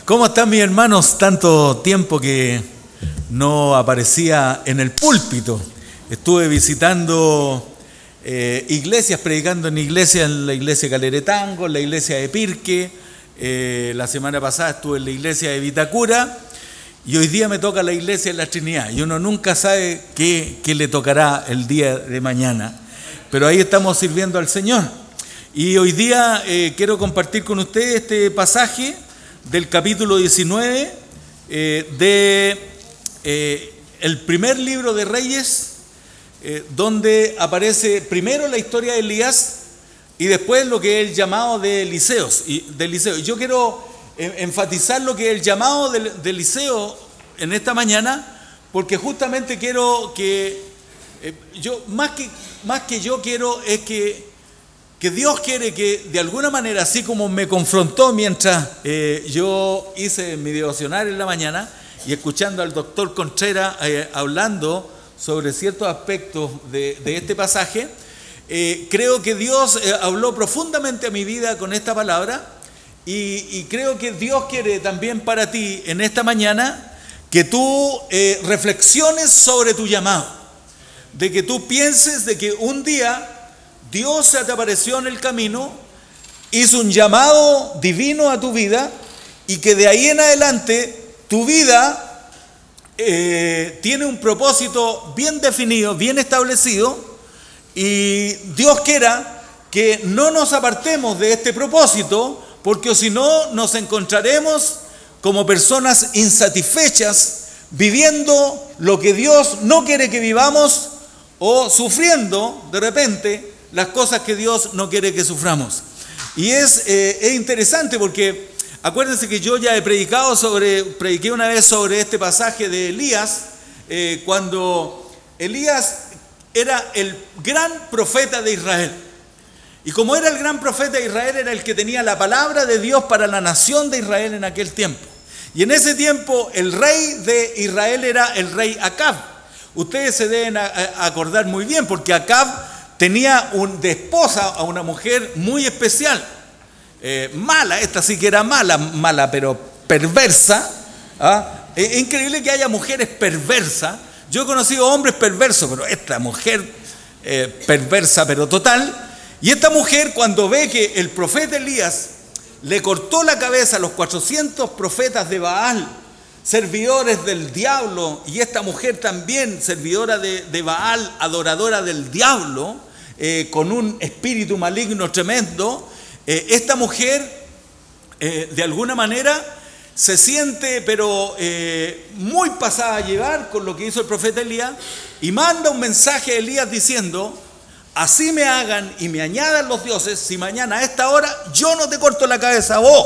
¿Cómo están mis hermanos? Tanto tiempo que no aparecía en el púlpito. Estuve visitando iglesias, predicando en la iglesia de Caleretango, en la iglesia de Pirque. La semana pasada estuve en la iglesia de Vitacura y hoy día me toca la iglesia de la Trinidad. Y uno nunca sabe qué le tocará el día de mañana. Pero ahí estamos sirviendo al Señor. Y hoy día quiero compartir con ustedes este pasaje del capítulo 19 el primer libro de Reyes, donde aparece primero la historia de Elías y después lo que es el llamado de Eliseo. Yo quiero enfatizar lo que es el llamado de Eliseo en esta mañana, porque justamente quiero que es que Dios quiere que de alguna manera, así como me confrontó mientras yo hice mi devocional en la mañana y escuchando al doctor Contreras hablando sobre ciertos aspectos de este pasaje, creo que Dios habló profundamente a mi vida con esta palabra y creo que Dios quiere también para ti en esta mañana que tú reflexiones sobre tu llamado, de que tú pienses de que un día Dios se te apareció en el camino, hizo un llamado divino a tu vida y que de ahí en adelante tu vida tiene un propósito bien definido, bien establecido, y Dios quiera que no nos apartemos de este propósito, porque si no nos encontraremos como personas insatisfechas viviendo lo que Dios no quiere que vivamos o sufriendo de repente las cosas que Dios no quiere que suframos. Y es interesante porque acuérdense que yo ya prediqué una vez sobre este pasaje de Elías, cuando Elías era el gran profeta de Israel. Y como era el gran profeta de Israel, era el que tenía la palabra de Dios para la nación de Israel en aquel tiempo. Y en ese tiempo el rey de Israel era el rey Acab. Ustedes se deben acordar muy bien, porque Acab tenía de esposa a una mujer muy especial, mala, esta sí que era mala pero perversa. Es increíble que haya mujeres perversas. Yo he conocido hombres perversos, pero esta mujer perversa pero total. Y esta mujer, cuando ve que el profeta Elías le cortó la cabeza a los 400 profetas de Baal, servidores del diablo, y esta mujer también servidora de Baal, adoradora del diablo, con un espíritu maligno tremendo, esta mujer de alguna manera se siente pero muy pasada a llevar con lo que hizo el profeta Elías y manda un mensaje a Elías diciendo: así me hagan y me añadan los dioses, si mañana a esta hora yo no te corto la cabeza a vos.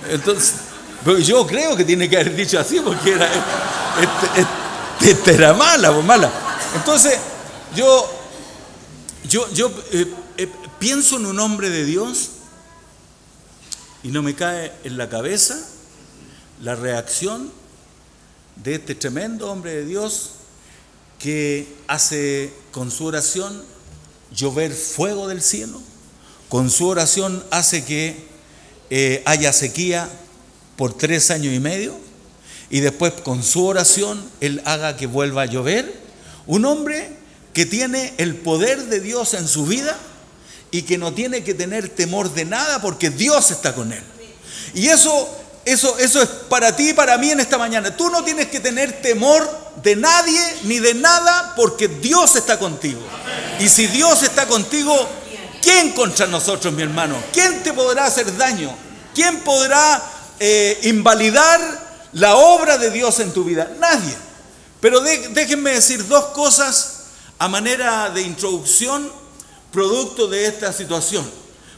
Entonces, yo creo que tiene que haber dicho así, porque era mala. Entonces yo pienso en un hombre de Dios y no me cae en la cabeza la reacción de este tremendo hombre de Dios que hace con su oración llover fuego del cielo. Con su oración hace que haya sequía por 3 años y medio, y después con su oración él haga que vuelva a llover. Un hombre que tiene el poder de Dios en su vida y que no tiene que tener temor de nada porque Dios está con él. Y eso es para ti y para mí en esta mañana. Tú no tienes que tener temor de nadie ni de nada porque Dios está contigo. Y si Dios está contigo, ¿quién contra nosotros, mi hermano? ¿Quién te podrá hacer daño? ¿Quién podrá invalidar la obra de Dios en tu vida? Nadie. Pero déjenme decir 2 cosas a manera de introducción, producto de esta situación.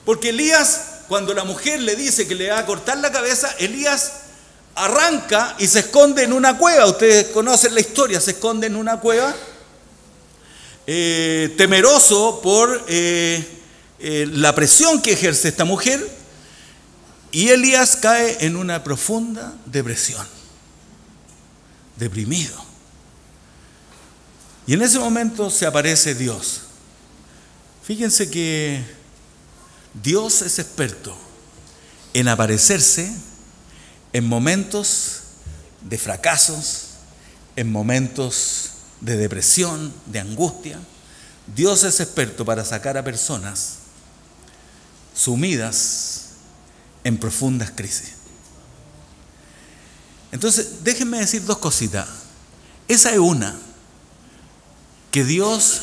Porque Elías, cuando la mujer le dice que le va a cortar la cabeza, Elías arranca y se esconde en una cueva. Ustedes conocen la historia, se esconde en una cueva, temeroso por la presión que ejerce esta mujer, y Elías cae en una profunda depresión, deprimido. Y en ese momento se aparece Dios. Fíjense que Dios es experto en aparecerse en momentos de fracasos, en momentos de depresión, de angustia, Dios es experto para sacar a personas sumidas en profundas crisis. Entonces, déjenme decir dos cositas. Esa es una, que Dios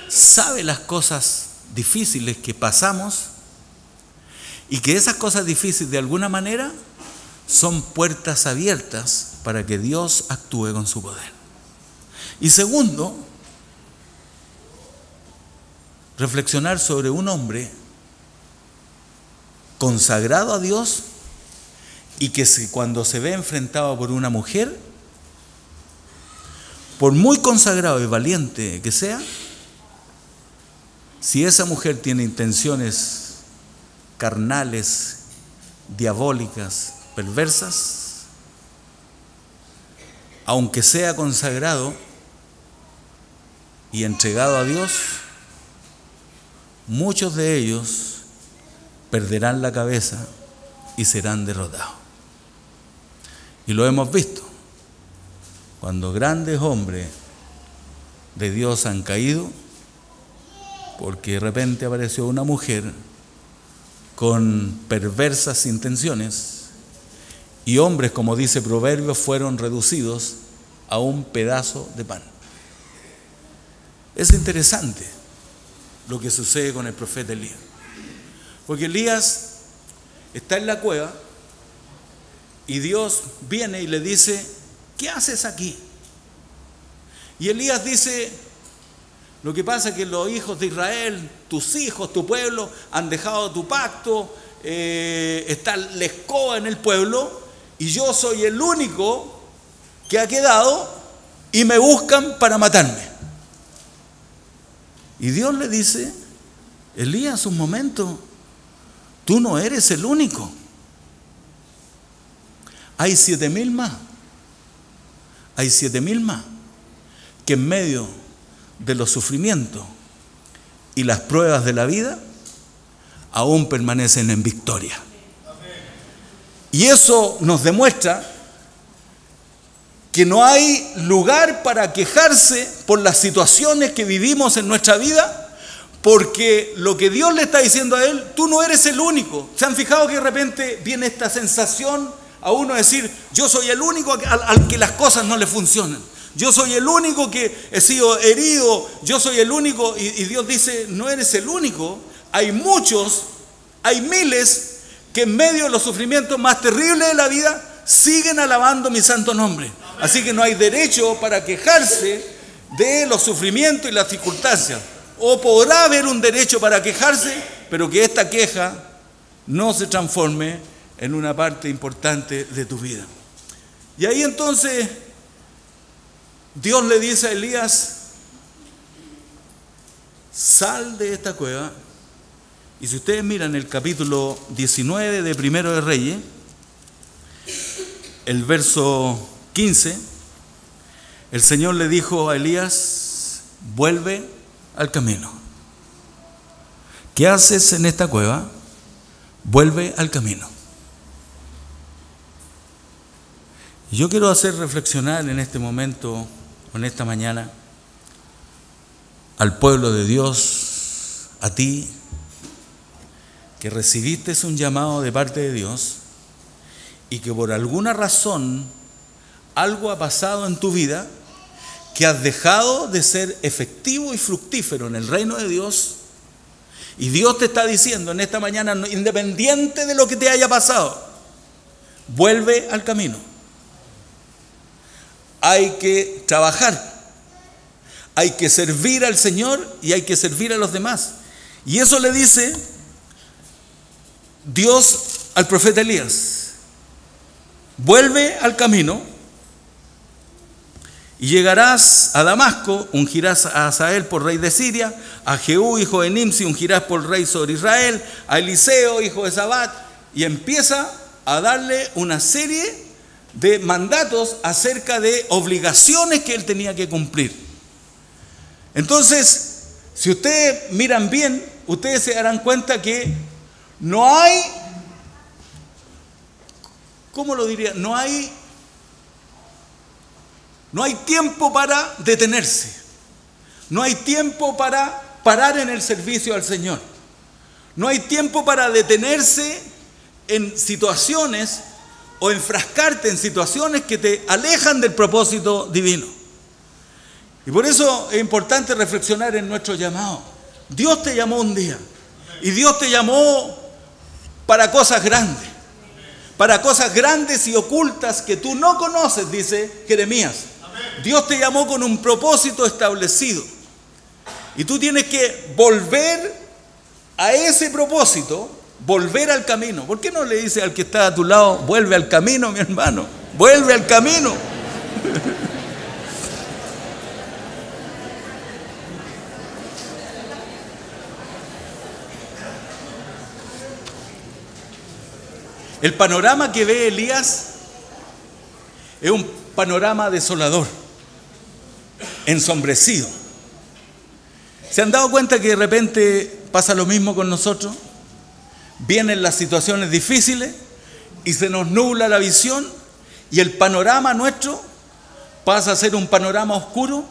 sabe las cosas difíciles que pasamos y que esas cosas difíciles de alguna manera son puertas abiertas para que Dios actúe con su poder. Y segundo, reflexionar sobre un hombre consagrado a Dios y que cuando se ve enfrentado por una mujer, por muy consagrado y valiente que sea, si esa mujer tiene intenciones carnales, diabólicas, perversas, aunque sea consagrado y entregado a Dios, muchos de ellos perderán la cabeza y serán derrotados. Y lo hemos visto. Cuando grandes hombres de Dios han caído, porque de repente apareció una mujer con perversas intenciones, y hombres, como dice Proverbios, fueron reducidos a un pedazo de pan. Es interesante lo que sucede con el profeta Elías, porque Elías está en la cueva y Dios viene y le dice: ¿qué haces aquí? Y Elías dice: lo que pasa es que los hijos de Israel, tus hijos, tu pueblo, han dejado tu pacto, está la escoba en el pueblo, y yo soy el único que ha quedado y me buscan para matarme. Y Dios le dice: Elías, un momento, tú no eres el único. Hay 7,000 más. Hay 7,000 más que en medio de los sufrimientos y las pruebas de la vida aún permanecen en victoria. Y eso nos demuestra que no hay lugar para quejarse por las situaciones que vivimos en nuestra vida, porque lo que Dios le está diciendo a él: tú no eres el único. ¿Se han fijado que de repente viene esta sensación a uno de decir: yo soy el único al que las cosas no le funcionan? Yo soy el único que he sido herido, yo soy el único, y Dios dice: no eres el único, hay muchos, hay miles que en medio de los sufrimientos más terribles de la vida siguen alabando mi santo nombre. Así que no hay derecho para quejarse de los sufrimientos y las circunstancias. O podrá haber un derecho para quejarse, pero que esta queja no se transforme en una parte importante de tu vida. Y ahí entonces Dios le dice a Elías: sal de esta cueva. Y si ustedes miran el capítulo 19 de Primero de Reyes, el verso 15, el Señor le dijo a Elías: vuelve al camino. ¿Qué haces en esta cueva? Vuelve al camino. Yo quiero hacer reflexionar en este momento, en esta mañana, al pueblo de Dios, a ti, que recibiste un llamado de parte de Dios y que por alguna razón algo ha pasado en tu vida que has dejado de ser efectivo y fructífero en el reino de Dios, y Dios te está diciendo en esta mañana, independiente de lo que te haya pasado, vuelve al camino. Hay que trabajar, hay que servir al Señor y hay que servir a los demás. Y eso le dice Dios al profeta Elías: vuelve al camino y llegarás a Damasco, ungirás a Hazael por rey de Siria, a Jehú hijo de Nimsi ungirás por rey sobre Israel, a Eliseo hijo de Sabat, y empieza a darle una serie de mandatos acerca de obligaciones que él tenía que cumplir. Entonces, si ustedes miran bien, ustedes se darán cuenta que no hay ¿cómo lo diría? No hay tiempo para detenerse. No hay tiempo para parar en el servicio al Señor. No hay tiempo para detenerse en situaciones o enfrascarte en situaciones que te alejan del propósito divino. Y por eso es importante reflexionar en nuestro llamado. Dios te llamó un día y Dios te llamó para cosas grandes. Para cosas grandes y ocultas que tú no conoces, dice Jeremías. Dios te llamó con un propósito establecido. Y tú tienes que volver a ese propósito, volver al camino. ¿Por qué no le dices al que está a tu lado, vuelve al camino, mi hermano? Vuelve al camino. El panorama que ve Elías es un panorama desolador, ensombrecido. ¿Se han dado cuenta que de repente pasa lo mismo con nosotros? Vienen las situaciones difíciles y se nos nubla la visión y el panorama nuestro pasa a ser un panorama oscuro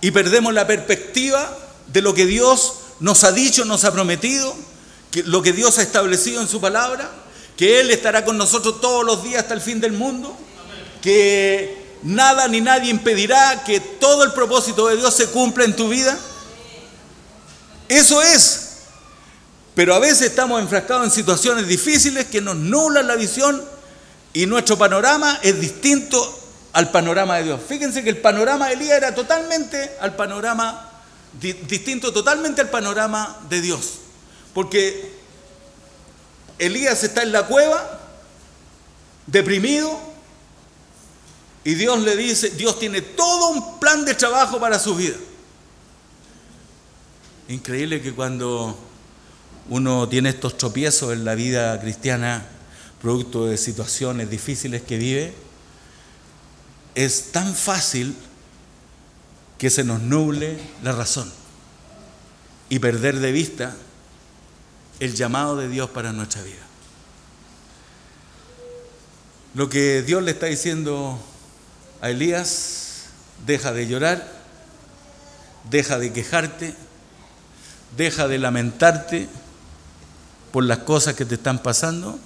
y perdemos la perspectiva de lo que Dios nos ha dicho, nos ha prometido, lo que Dios ha establecido en su palabra, que Él estará con nosotros todos los días hasta el fin del mundo, que nada ni nadie impedirá que todo el propósito de Dios se cumpla en tu vida. Eso es. Pero a veces estamos enfrascados en situaciones difíciles que nos nublan la visión y nuestro panorama es distinto al panorama de Dios. Fíjense que el panorama de Elías era distinto totalmente al panorama de Dios. Porque Elías está en la cueva, deprimido, y Dios le dice, Dios tiene todo un plan de trabajo para su vida. Increíble que cuando uno tiene estos tropiezos en la vida cristiana, producto de situaciones difíciles que vive, es tan fácil que se nos nuble la razón y perder de vista el llamado de Dios para nuestra vida. Lo que Dios le está diciendo a Elías: deja de llorar, deja de quejarte, deja de lamentarte por las cosas que te están pasando.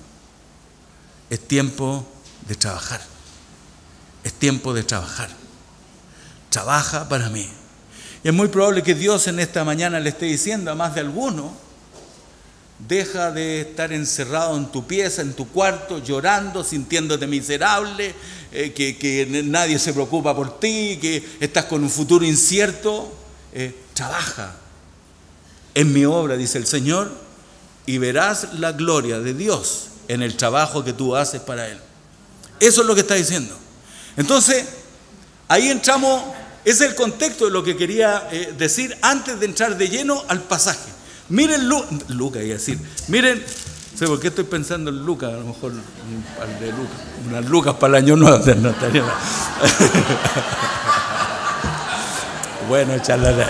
Es tiempo de trabajar. Es tiempo de trabajar. Trabaja para mí. Y es muy probable que Dios en esta mañana le esté diciendo a más de alguno: deja de estar encerrado en tu pieza, en tu cuarto, llorando, sintiéndote miserable, que nadie se preocupa por ti, que estás con un futuro incierto. Trabaja en mi obra, dice el Señor, y verás la gloria de Dios en el trabajo que tú haces para Él. Eso es lo que está diciendo. Entonces, ahí entramos, ese es el contexto de lo que quería decir antes de entrar de lleno al pasaje. Miren Lucas, iba a decir, miren, sé por qué estoy pensando en Lucas, a lo mejor un par de Lucas, unas Lucas para el año nuevo, no estaría mal. Bueno, charla.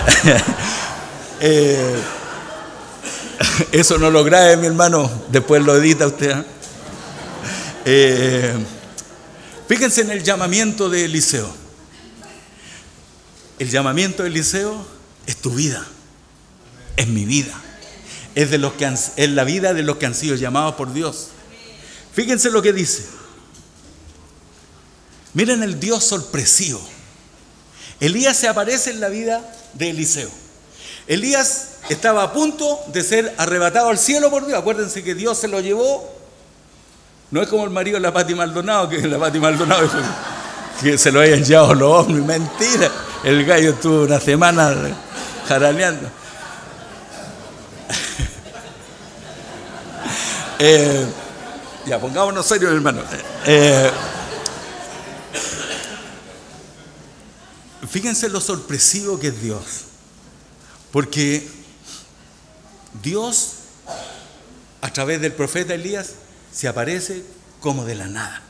Eso no lo grabe, mi hermano, después lo edita usted. Fíjense en el llamamiento de Eliseo. El llamamiento de Eliseo es tu vida, es mi vida, es la vida de los que han sido llamados por Dios. Fíjense lo que dice. Miren el Dios sorpresivo. Elías se aparece en la vida de Eliseo. Elías estaba a punto de ser arrebatado al cielo por Dios. Acuérdense que Dios se lo llevó. No es como el marido de la Pati Maldonado, que la Pati Maldonado dijo que se lo hayan llevado los hombres. Mentira. El gallo estuvo una semana jaraneando. Ya, pongámonos serios, hermano. Fíjense lo sorpresivo que es Dios. Porque Dios, a través del profeta Elías, se aparece como de la nada.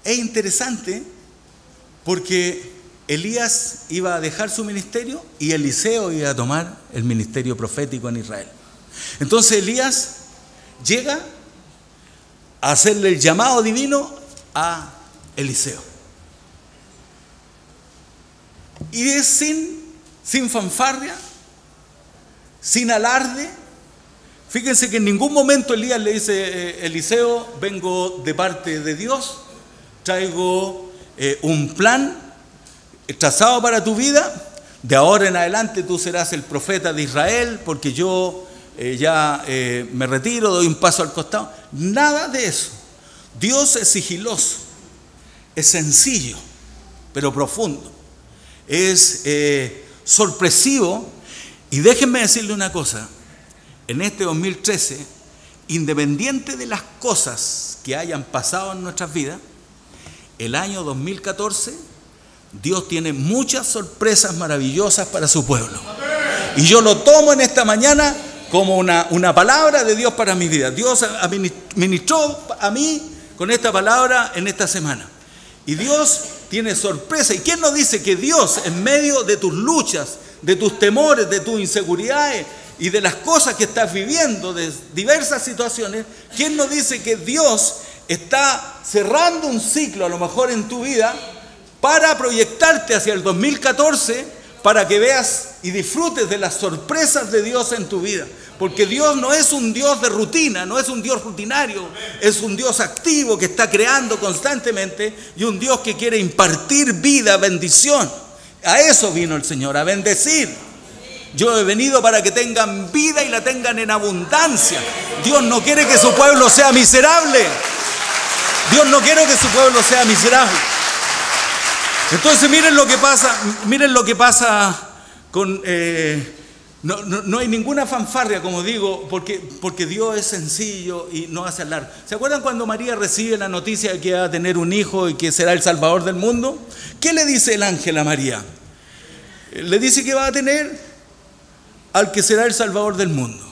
Es interesante porque Elías iba a dejar su ministerio y Eliseo iba a tomar el ministerio profético en Israel. Entonces Elías llega a hacerle el llamado divino a Eliseo. Y es sin fanfarria, sin alarde. Fíjense que en ningún momento Elías le dice, Eliseo, vengo de parte de Dios, traigo un plan trazado para tu vida, de ahora en adelante tú serás el profeta de Israel, porque yo me retiro, doy un paso al costado. Nada de eso. Dios es sigiloso, es sencillo, pero profundo, es sorpresivo. Y déjenme decirle una cosa, en este 2013, independiente de las cosas que hayan pasado en nuestras vidas, el año 2014, Dios tiene muchas sorpresas maravillosas para su pueblo. Y yo lo tomo en esta mañana como una palabra de Dios para mi vida. Dios ministró a mí con esta palabra en esta semana. Y Dios tiene sorpresa. ¿Y quién nos dice que Dios, en medio de tus luchas, de tus temores, de tus inseguridades y de las cosas que estás viviendo, de diversas situaciones, quién nos dice que Dios está cerrando un ciclo a lo mejor en tu vida para proyectarte hacia el 2014, para que veas y disfrutes de las sorpresas de Dios en tu vida? Porque Dios no es un Dios de rutina, no es un Dios rutinario, es un Dios activo que está creando constantemente y un Dios que quiere impartir vida, bendición. A eso vino el Señor, a bendecir. Yo he venido para que tengan vida y la tengan en abundancia. Dios no quiere que su pueblo sea miserable. Dios no quiere que su pueblo sea miserable. Entonces miren lo que pasa con... No hay ninguna fanfarria, como digo, porque Dios es sencillo y no hace alarde. ¿Se acuerdan cuando María recibe la noticia de que va a tener un hijo y que será el Salvador del mundo? ¿Qué le dice el ángel a María? Le dice que va a tener al que será el Salvador del mundo.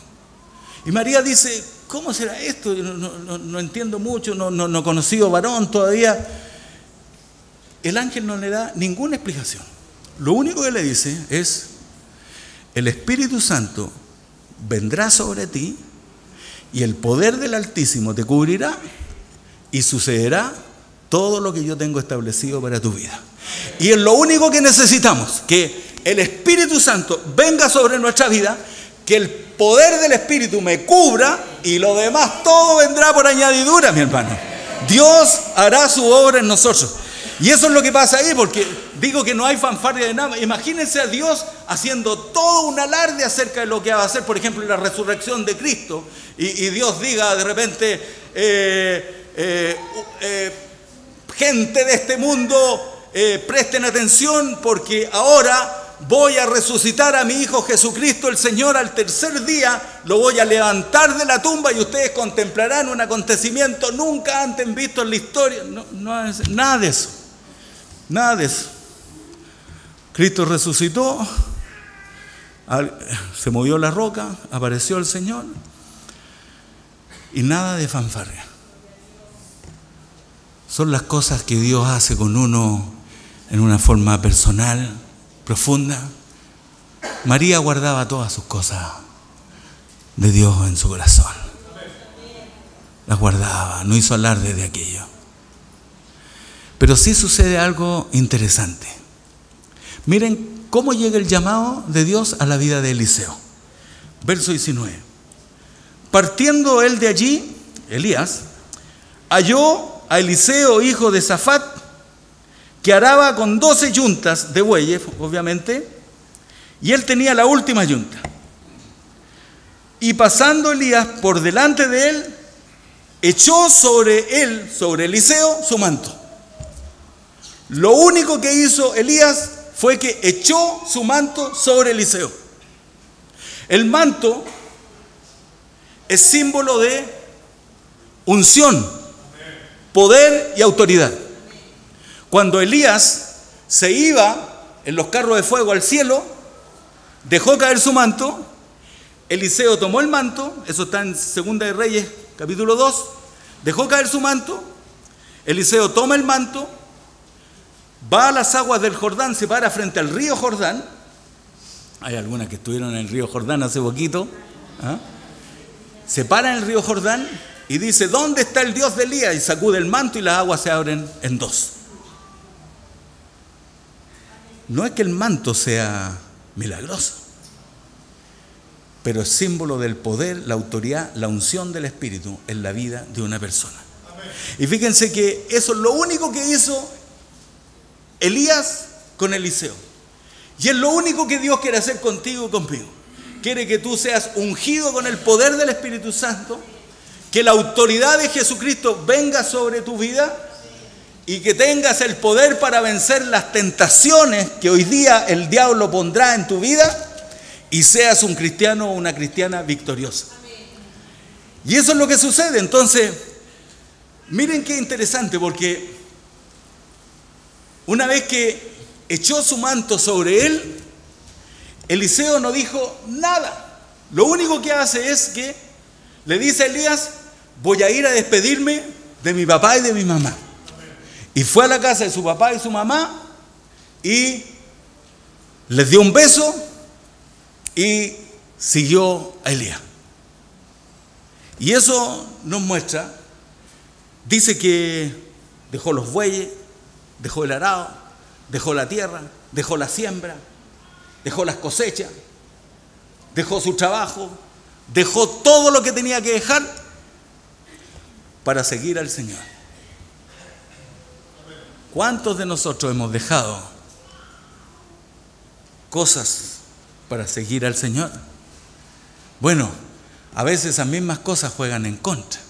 Y María dice, ¿cómo será esto? No entiendo mucho, no he conocido varón todavía. El ángel no le da ninguna explicación. Lo único que le dice es, el Espíritu Santo vendrá sobre ti y el poder del Altísimo te cubrirá y sucederá todo lo que yo tengo establecido para tu vida. Y es lo único que necesitamos, que el Espíritu Santo venga sobre nuestra vida, que el poder del Espíritu me cubra y lo demás todo vendrá por añadidura, mi hermano. Dios hará su obra en nosotros. Y eso es lo que pasa ahí, porque digo que no hay fanfarria de nada. Imagínense a Dios haciendo todo un alarde acerca de lo que va a hacer, por ejemplo, la resurrección de Cristo, y Dios diga de repente, gente de este mundo, presten atención, porque ahora voy a resucitar a mi Hijo Jesucristo, el Señor, al tercer día, lo voy a levantar de la tumba y ustedes contemplarán un acontecimiento nunca antes visto en la historia. No es nada de eso. Nada de eso. Cristo resucitó, se movió la roca, apareció el Señor y nada de fanfarria. Son las cosas que Dios hace con uno en una forma personal, profunda. María guardaba todas sus cosas de Dios en su corazón. Las guardaba, no hizo alarde de aquello. Pero sí sucede algo interesante. Miren cómo llega el llamado de Dios a la vida de Eliseo. Verso 19. Partiendo él de allí, Elías, halló a Eliseo, hijo de Safat, que araba con 12 yuntas de bueyes, obviamente, y él tenía la última yunta. Y pasando Elías por delante de él, echó sobre él, sobre Eliseo, su manto. Lo único que hizo Elías fue que echó su manto sobre Eliseo. El manto es símbolo de unción, poder y autoridad. Cuando Elías se iba en los carros de fuego al cielo, dejó caer su manto. Eliseo tomó el manto, eso está en Segunda de Reyes, capítulo 2. Dejó caer su manto. Eliseo toma el manto, va a las aguas del Jordán, se para frente al río Jordán. Hay algunas que estuvieron en el río Jordán hace poquito. se para en el río Jordán y dice: ¿dónde está el Dios de Elías? Y sacude el manto y las aguas se abren en dos. No es que el manto sea milagroso, pero es símbolo del poder, la autoridad, la unción del Espíritu en la vida de una persona. Y fíjense que eso es lo único que hizo Elías con Eliseo. Y es lo único que Dios quiere hacer contigo y conmigo. Quiere que tú seas ungido con el poder del Espíritu Santo, que la autoridad de Jesucristo venga sobre tu vida y que tengas el poder para vencer las tentaciones que hoy día el diablo pondrá en tu vida y seas un cristiano o una cristiana victoriosa. Y eso es lo que sucede. Entonces, miren qué interesante, porque una vez que echó su manto sobre él, Eliseo no dijo nada. Lo único que hace es que le dice a Elías: voy a ir a despedirme de mi papá y de mi mamá. Y fue a la casa de su papá y su mamá y les dio un beso y siguió a Elías. Y eso nos muestra, dice que dejó los bueyes, dejó el arado, dejó la tierra, dejó la siembra, dejó las cosechas, dejó su trabajo, dejó todo lo que tenía que dejar para seguir al Señor. ¿Cuántos de nosotros hemos dejado cosas para seguir al Señor? Bueno, a veces esas mismas cosas juegan en contra.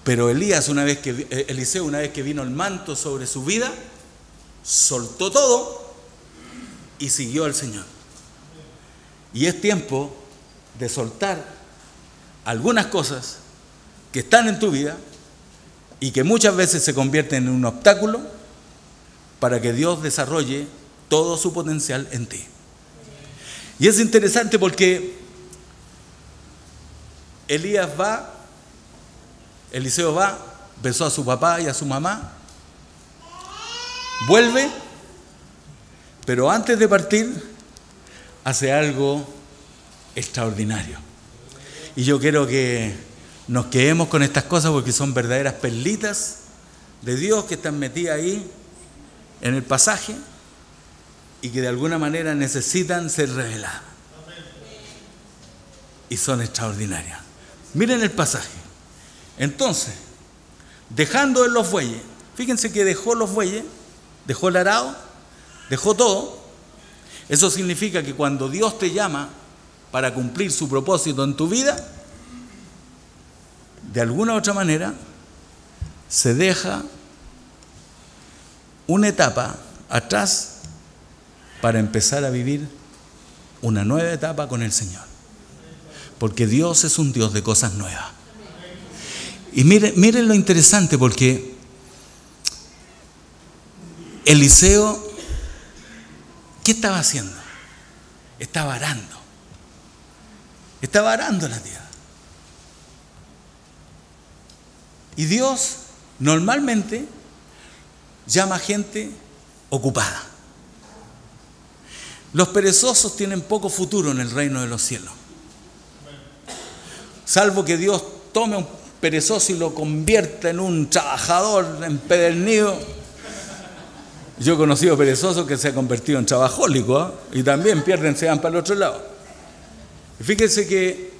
Pero Eliseo, una vez que vino el manto sobre su vida, soltó todo y siguió al Señor. Y es tiempo de soltar algunas cosas que están en tu vida y que muchas veces se convierten en un obstáculo para que Dios desarrolle todo su potencial en ti. Y es interesante porque Eliseo va, besó a su papá y a su mamá, vuelve, pero antes de partir hace algo extraordinario. Y yo quiero que nos quedemos con estas cosas porque son verdaderas perlitas de Dios que están metidas ahí en el pasaje y que de alguna manera necesitan ser reveladas. Y son extraordinarias. Miren el pasaje. Entonces, dejando en los bueyes, fíjense que dejó los bueyes, dejó el arado, dejó todo. Eso significa que cuando Dios te llama para cumplir su propósito en tu vida, de alguna u otra manera se deja una etapa atrás para empezar a vivir una nueva etapa con el Señor. Porque Dios es un Dios de cosas nuevas. Y miren lo interesante, porque Eliseo, ¿qué estaba haciendo? Estaba arando. Estaba arando la tierra. Y Dios normalmente llama a gente ocupada. Los perezosos tienen poco futuro en el reino de los cielos. Salvo que Dios tome a un perezoso y lo convierta en un trabajador empedernido. Yo he conocido perezosos que se han convertido en trabajólicos, ¿eh? Y también pierden, se van para el otro lado. Y fíjense que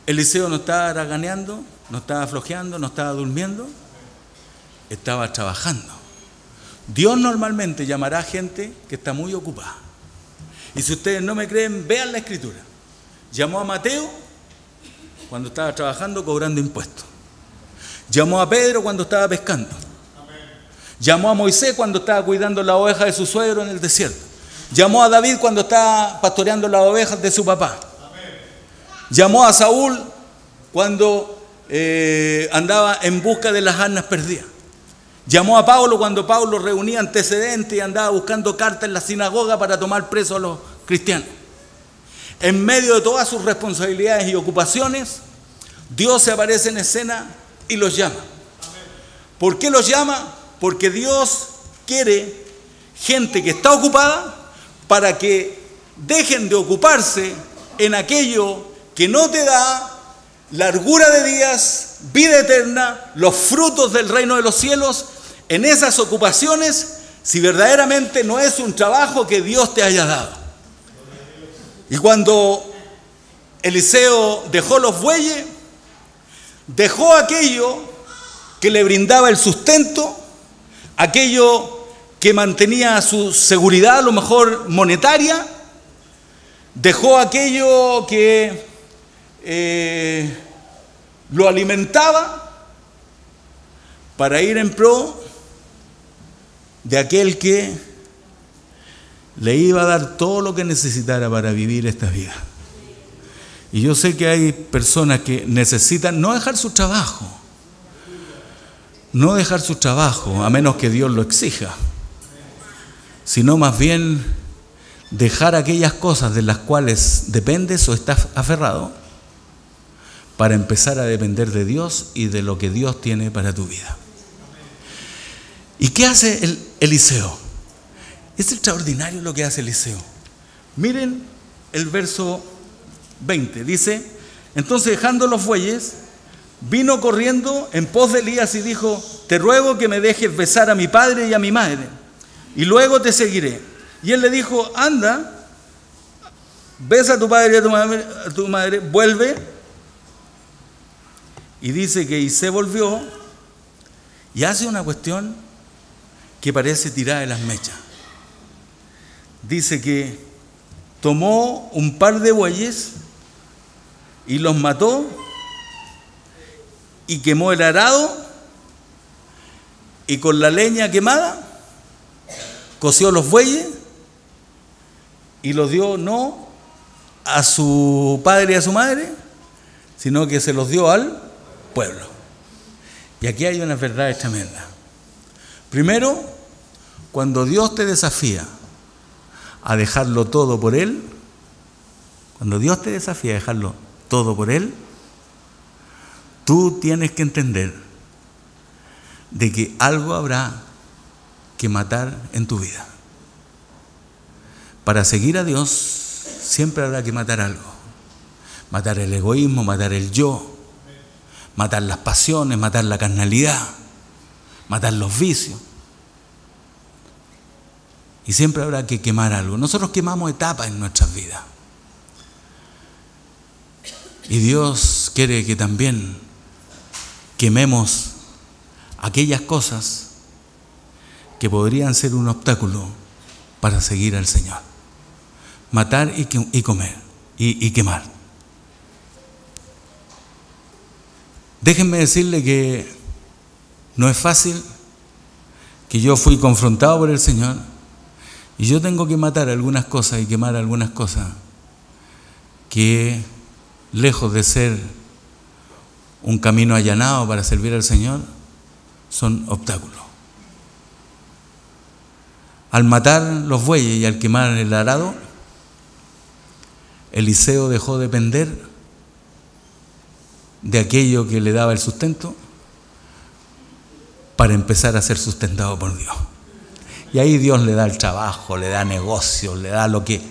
Eliseo no estaba haraganeando, no estaba flojeando, no estaba durmiendo, estaba trabajando. Dios normalmente llamará a gente que está muy ocupada. Y si ustedes no me creen, vean la Escritura. Llamó a Mateo cuando estaba trabajando cobrando impuestos. Llamó a Pedro cuando estaba pescando. Llamó a Moisés cuando estaba cuidando la oveja de su suegro en el desierto. Llamó a David cuando estaba pastoreando las ovejas de su papá. Llamó a Saúl cuando andaba en busca de las asnas perdidas. Llamó a Pablo cuando Pablo reunía antecedentes y andaba buscando cartas en la sinagoga para tomar presos a los cristianos. En medio de todas sus responsabilidades y ocupaciones, Dios se aparece en escena y los llama. ¿Por qué los llama? Porque Dios quiere gente que está ocupada para que dejen de ocuparse en aquello que no te da largura de días, vida eterna, los frutos del reino de los cielos, en esas ocupaciones, si verdaderamente no es un trabajo que Dios te haya dado. Y cuando Eliseo dejó los bueyes, dejó aquello que le brindaba el sustento, aquello que mantenía su seguridad, a lo mejor monetaria, dejó aquello que lo alimentaba para ir en pro de aquel que le iba a dar todo lo que necesitara para vivir esta vida. Y yo sé que hay personas que necesitan no dejar su trabajo, a menos que Dios lo exija, sino más bien dejar aquellas cosas de las cuales dependes o estás aferrado para empezar a depender de Dios y de lo que Dios tiene para tu vida. ¿Y qué hace Eliseo? Es extraordinario lo que hace Eliseo. Miren el verso 20, dice: entonces, dejando los bueyes, vino corriendo en pos de Elías y dijo: te ruego que me dejes besar a mi padre y a mi madre, y luego te seguiré. Y él le dijo: anda, besa a tu padre y a tu madre, vuelve. Y dice que se volvió y hace una cuestión que parece tirada de las mechas. Dice que tomó un par de bueyes y los mató y quemó el arado, y con la leña quemada coció los bueyes y los dio no a su padre y a su madre, sino que se los dio al pueblo. Y aquí hay unas verdades tremendas. Primero, cuando Dios te desafía a dejarlo todo por Él, tú tienes que entender de que algo habrá que matar en tu vida. Para seguir a Dios siempre habrá que matar algo. Matar el egoísmo, matar el yo, matar las pasiones, matar la carnalidad, matar los vicios. Y siempre habrá que quemar algo. Nosotros quemamos etapas en nuestras vidas. Y Dios quiere que también quememos aquellas cosas que podrían ser un obstáculo para seguir al Señor. Matar y comer y quemar. Déjenme decirle que no es fácil, que yo fui confrontado por el Señor y yo tengo que matar algunas cosas y quemar algunas cosas que, lejos de ser un camino allanado para servir al Señor, son obstáculos. Al matar los bueyes y al quemar el arado, Eliseo dejó de depender de aquello que le daba el sustento para empezar a ser sustentado por Dios. Y ahí Dios le da el trabajo, le da negocios, le da lo que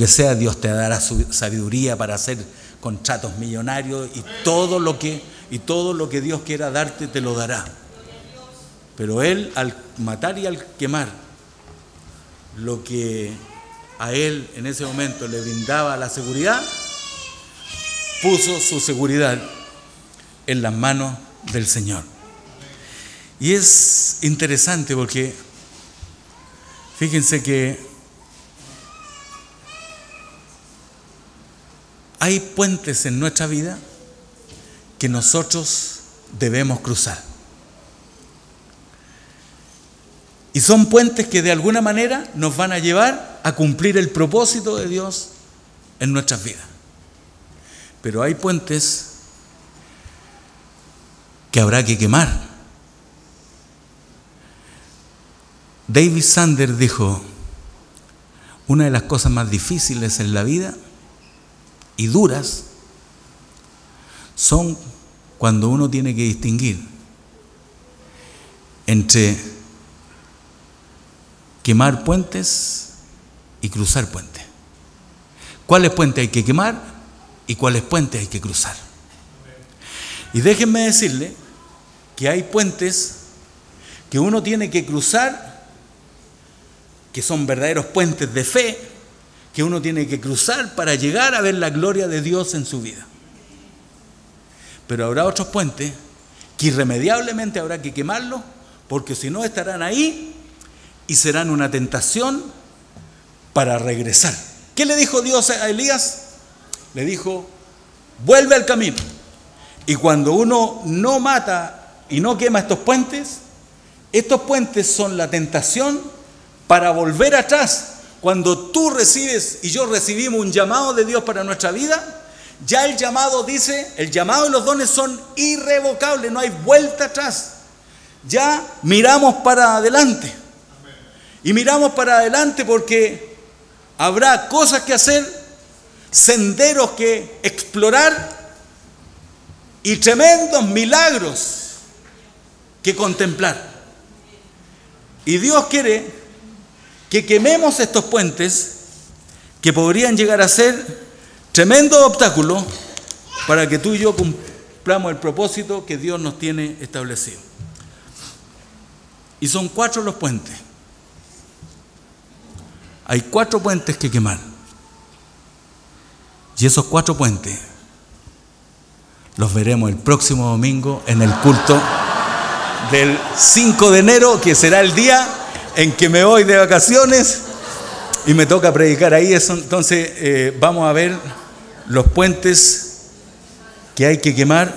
sea. Dios te dará su sabiduría para hacer contratos millonarios y todo lo que Dios quiera darte te lo dará. Pero Él, al matar y al quemar lo que a Él en ese momento le brindaba la seguridad, puso su seguridad en las manos del Señor. Y es interesante porque fíjense que hay puentes en nuestra vida que nosotros debemos cruzar. Y son puentes que de alguna manera nos van a llevar a cumplir el propósito de Dios en nuestras vidas. Pero hay puentes que habrá que quemar. David Sander dijo: una de las cosas más difíciles en la vida y duras son cuando uno tiene que distinguir entre quemar puentes y cruzar puentes. ¿Cuáles puentes hay que quemar y cuáles puentes hay que cruzar. Y déjenme decirle que hay puentes que uno tiene que cruzar, que son verdaderos puentes de fe, que uno tiene que cruzar para llegar a ver la gloria de Dios en su vida. Pero habrá otros puentes que irremediablemente habrá que quemarlos, porque si no estarán ahí y serán una tentación para regresar. ¿Qué le dijo Dios a Elías? Le dijo, vuelve al camino. Y cuando uno no mata y no quema estos puentes son la tentación para volver atrás. Cuando tú recibes y yo recibimos un llamado de Dios para nuestra vida, ya el llamado dice, el llamado y los dones son irrevocables, no hay vuelta atrás. Ya miramos para adelante. Y miramos para adelante porque habrá cosas que hacer, senderos que explorar y tremendos milagros que contemplar. Y Dios quiere que quememos estos puentes que podrían llegar a ser tremendos obstáculos para que tú y yo cumplamos el propósito que Dios nos tiene establecido. Y son 4 los puentes. Hay 4 puentes que quemar. Y esos 4 puentes los veremos el próximo domingo en el culto del 5 de enero, que será el día en que me voy de vacaciones y me toca predicar ahí. Entonces vamos a ver los puentes que hay que quemar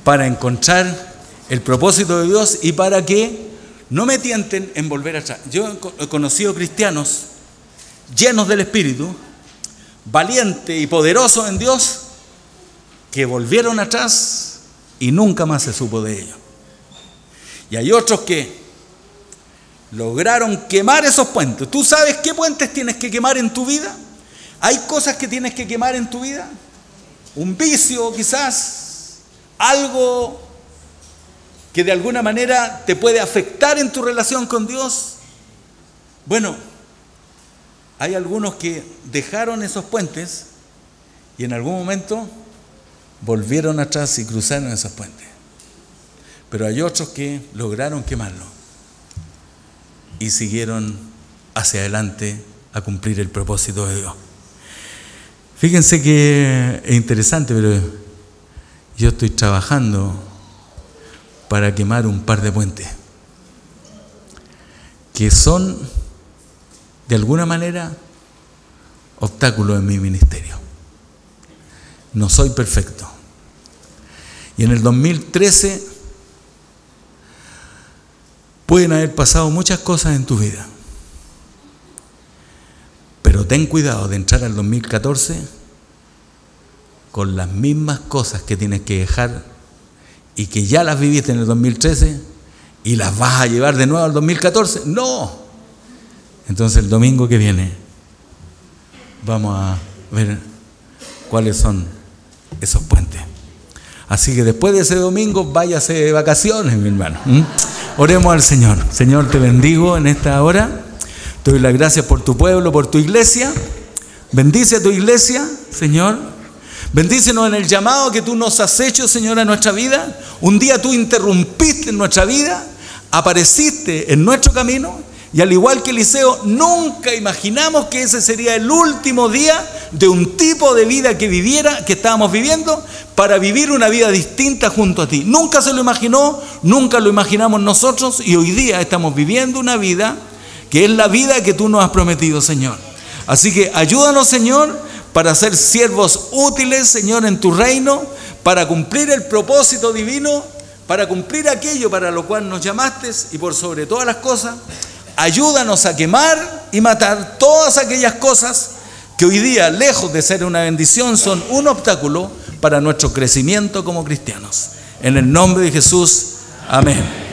para encontrar el propósito de Dios y para que no me tienten en volver atrás. Yo he conocido cristianos llenos del Espíritu, valientes y poderosos en Dios, que volvieron atrás y nunca más se supo de ellos. Y hay otros que lograron quemar esos puentes. ¿Tú sabes qué puentes tienes que quemar en tu vida? ¿Hay cosas que tienes que quemar en tu vida? Un vicio quizás, algo que de alguna manera te puede afectar en tu relación con Dios. Bueno, hay algunos que dejaron esos puentes y en algún momento volvieron atrás y cruzaron esos puentes. Pero hay otros que lograron quemarlo y siguieron hacia adelante a cumplir el propósito de Dios. Fíjense que es interesante, pero yo estoy trabajando para quemar un par de puentes que son de alguna manera obstáculos en mi ministerio. No soy perfecto. Y en el 2013 pueden haber pasado muchas cosas en tu vida. Pero ten cuidado de entrar al 2014 con las mismas cosas que tienes que dejar y que ya las viviste en el 2013 y las vas a llevar de nuevo al 2014. ¡No! Entonces el domingo que viene vamos a ver cuáles son esos puentes. Así que después de ese domingo váyase de vacaciones, mi hermano. Oremos al Señor. Señor, te bendigo en esta hora. Te doy las gracias por tu pueblo, por tu iglesia. Bendice a tu iglesia, Señor. Bendícenos en el llamado que tú nos has hecho, Señor, a nuestra vida. Un día tú interrumpiste en nuestra vida, apareciste en nuestro camino, y al igual que Eliseo, nunca imaginamos que ese sería el último día de un tipo de vida que estábamos viviendo, para vivir una vida distinta junto a ti. Nunca se lo imaginó, nunca lo imaginamos nosotros, y hoy día estamos viviendo una vida que es la vida que tú nos has prometido, Señor. Así que ayúdanos, Señor, para ser siervos útiles, Señor, en tu reino, para cumplir el propósito divino, para cumplir aquello para lo cual nos llamaste, y por sobre todas las cosas, ayúdanos a quemar y matar todas aquellas cosas que hoy día, lejos de ser una bendición, son un obstáculo para nuestro crecimiento como cristianos. En el nombre de Jesús, amén.